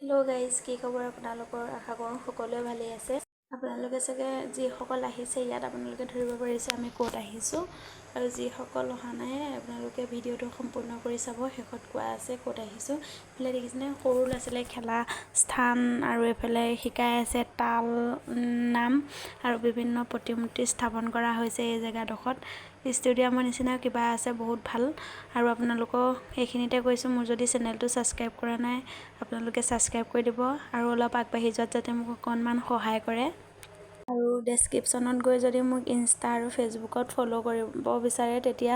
Hello' guys, কি খবৰ আপোনালোকৰ? আশা কৰোঁ সকলোৱে ভালেই আছে। আপোনালোকে চাগে যিসকল আহিছে ইয়াত আপোনালোকে ধৰিব পাৰিছে আমি ক'ত আহিছোঁ, আৰু যিসকল অহা নাই আপোনালোকে ভিডিঅ'টো সম্পূৰ্ণ কৰি চাব। শেষত কোৱা আছে ক'ত আহিছোঁ। এইফালে দেখিছেনে সৰু ল'ৰা ছোৱালীয়ে খেলা স্থান, আৰু এইফালে শিকাই আছে তাল নাম, আৰু বিভিন্ন প্ৰতিমূৰ্তি স্থাপন কৰা হৈছে এই জেগাডোখৰত। ষ্টেডিয়ামৰ নিচিনা কিবা আছে, বহুত ভাল। আৰু আপোনালোকক এইখিনিতে কৈছোঁ, মোৰ যদি চেনেলটো ছাবস্ক্ৰাইব কৰা নাই আপোনালোকে ছাবস্ক্ৰাইব কৰি দিব, আৰু অলপ আগবাঢ়ি যোৱাত যাতে মোক অকণমান সহায় কৰে। আৰু ডেছক্ৰিপশ্যনত গৈ যদি মোক ইনষ্টা আৰু ফেচবুকত ফ'ল' কৰিব বিচাৰে তেতিয়া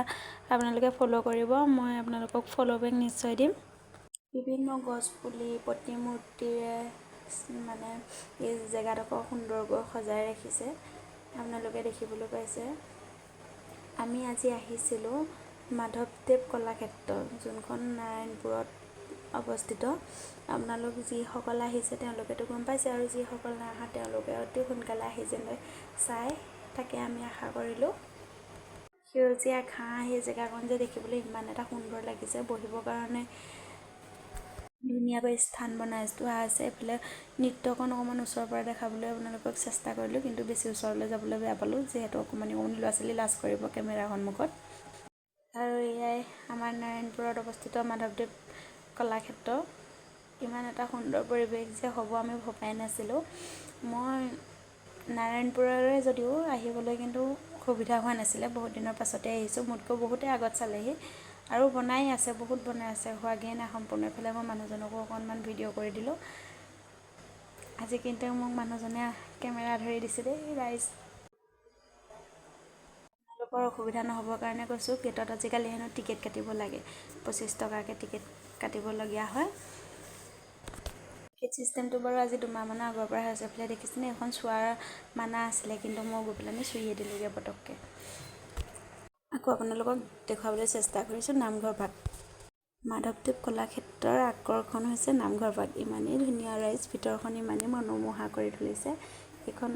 আপোনালোকে ফ'ল' কৰিব, মই আপোনালোকক ফ'ল' বেক নিশ্চয় দিম। বিভিন্ন গছপুলি প্ৰতিমূৰ্তিৰে মানে এই জেগাডোখৰ সুন্দৰকৈ সজাই ৰাখিছে, আপোনালোকে দেখিবলৈ পাইছে। আমি আজি আহিছিলোঁ মাধৱদেৱ কলাক্ষেত্ৰ, যোনখন নাৰায়ণপুৰত অৱস্থিত। আপোনালোক যিসকল আহিছে তেওঁলোকেতো গম পাইছে, আৰু যিসকল নাই অহা তেওঁলোকে অতি সোনকালে আহি যেনে চাই তাকে আমি আশা কৰিলোঁ। সেউজীয়া ঘাঁহ, সেই জেগাকণ যে দেখিবলৈ ইমান এটা সুন্দৰ লাগিছে, বহিবৰ কাৰণে ধুনীয়াকৈ স্থান বনাই থোৱা আছে। এইফালে নৃত্যকণ অকণমান ওচৰৰ পৰা দেখাবলৈ আপোনালোকক চেষ্টা কৰিলোঁ, কিন্তু বেছি ওচৰলৈ যাবলৈ বেয়া পালোঁ, যিহেতু অকণমানি ল'ৰা ছোৱালী লাজ কৰিব কেমেৰাৰ সন্মুখত। আৰু এয়াই আমাৰ নাৰায়ণপুৰত অৱস্থিত মাধৱদেৱ কলাক্ষেত্ৰ। ইমান এটা সুন্দৰ পৰিৱেশ যে হ'ব আমি ভবাই নাছিলোঁ। মই নাৰায়ণপুৰৰে যদিও আহিবলৈ কিন্তু সুবিধা হোৱা নাছিলে, বহুত দিনৰ পাছতে আহিছোঁ। মোতকৈ বহুতে আগত চালেহি, আৰু বনাই আছে, বহুত বনাই আছে, হোৱাগৈয়ে নাই সম্পূৰ্ণ। এইফালে মই মানুহজনকো অকণমান ভিডিঅ' কৰি দিলোঁ। আজি কিন্তু মোক মানুহজনে কেমেৰা ধৰি দিছে দেই ৰাইজ। আপোনালোকৰ অসুবিধা নহ'বৰ কাৰণে কৈছোঁ। গেটত আজিকালি হেনো টিকেট কাটিব লাগে, 25 টকাকৈ টিকেট কাটিবলগীয়া হয়। টিকেট ছিষ্টেমটো বাৰু আজি 2 মাহমানৰ আগৰ পৰা হৈছে। এইফালে দেখিছেনে এখন চোৱাৰ মানা আছিলে, কিন্তু মই গৈ পেলাই চুইয়ে দিলোঁগৈ পটককৈ। আকৌ আপোনালোকক দেখুৱাবলৈ চেষ্টা কৰিছোঁ নামঘৰ ভাগ। মাধৱদেৱ কলাক্ষেত্ৰৰ আকৰ্ষণ হৈছে নামঘৰ ভাগ। ইমানেই ধুনীয়া ৰাইজ, ভিতৰখন ইমানেই মনোমোহা কৰি তুলিছে। এইখন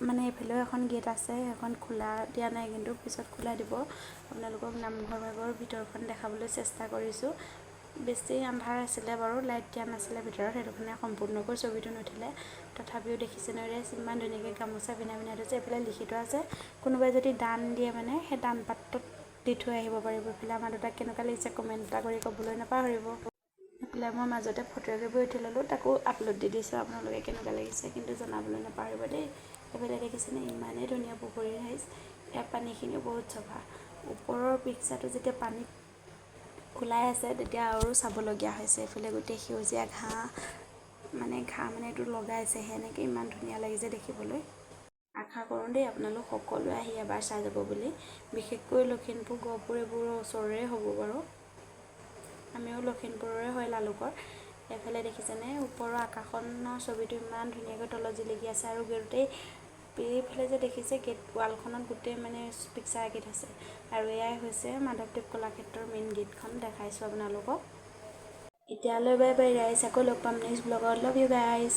মানে এইফালেও এখন গেট আছে, এখন খোলা দিয়া নাই, কিন্তু পিছত খোলা দিব। আপোনালোকক নামঘৰ ভাগৰ ভিতৰখন দেখাবলৈ চেষ্টা কৰিছোঁ। বেছি আন্ধাৰ আছিলে বাৰু, লাইট দিয়া নাছিলে ভিতৰত, সেইটো কাৰণে সম্পূৰ্ণকৈ ছবিটো নুঠিলে। তথাপিও দেখিছে নহয় ৰাইজ, ইমান ধুনীয়াকৈ গামোচা পিন্ধাই থৈছে। এইফালে লিখিত আছে, কোনোবাই যদি দান দিয়ে মানে সেই দান পাত্ৰত দি থৈ আহিব পাৰিব। এইফালে আমাৰ দুটাক কেনেকুৱা লাগিছে কমেণ্ট এটা কৰি ক'বলৈ নাপাহৰিব। এইফালে মই মাজতে ফটো একপি উঠি ল'লোঁ, তাকো আপলোড দি দিছোঁ। আপোনালোকে কেনেকুৱা লাগিছে কিন্তু জনাবলৈ নাপাহৰিব দেই। এইফালে দেখিছেনে ইমানেই ধুনীয়া পুখুৰী ৰাইজ, ইয়াৰ পানীখিনিও বহুত চাফা। ওপৰৰ পিকচাৰটো যেতিয়া পানীত ওলাই আছে তেতিয়া আৰু চাবলগীয়া হৈছে। এইফালে গোটেই সেউজীয়া ঘাঁহ মানে এইটো লগাইছে, সেনেকৈ ইমান ধুনীয়া লাগিছে দেখিবলৈ। আশা কৰোঁ দেই আপোনালোক সকলোৱে আহি এবাৰ চাই যাব বুলি। বিশেষকৈ লখিমপুৰ, গহপুৰ এইবোৰৰ ওচৰৰে হ'ব বাৰু। আমিও লখিমপুৰৰে হয়, লালুকৰ। এইফালে দেখিছেনে ওপৰৰ আকাশখনৰ ছবিটো ইমান ধুনীয়াকৈ তলত জিলিকি আছে, আৰু গোটেই এইফালে যে দেখিছে গেট ৱালখনত গোটেই মানে পিকচাৰ আঁকি থৈছে। আৰু এয়াই হৈছে মাধৱদেৱ কলাক্ষেত্ৰৰ মেইন গেটখন, দেখাইছোঁ আপোনালোকক। এতিয়ালৈ বাই বাই ৰাইজ, আকৌ লগ পাম নেক্সট ব্লগত। Love you guys.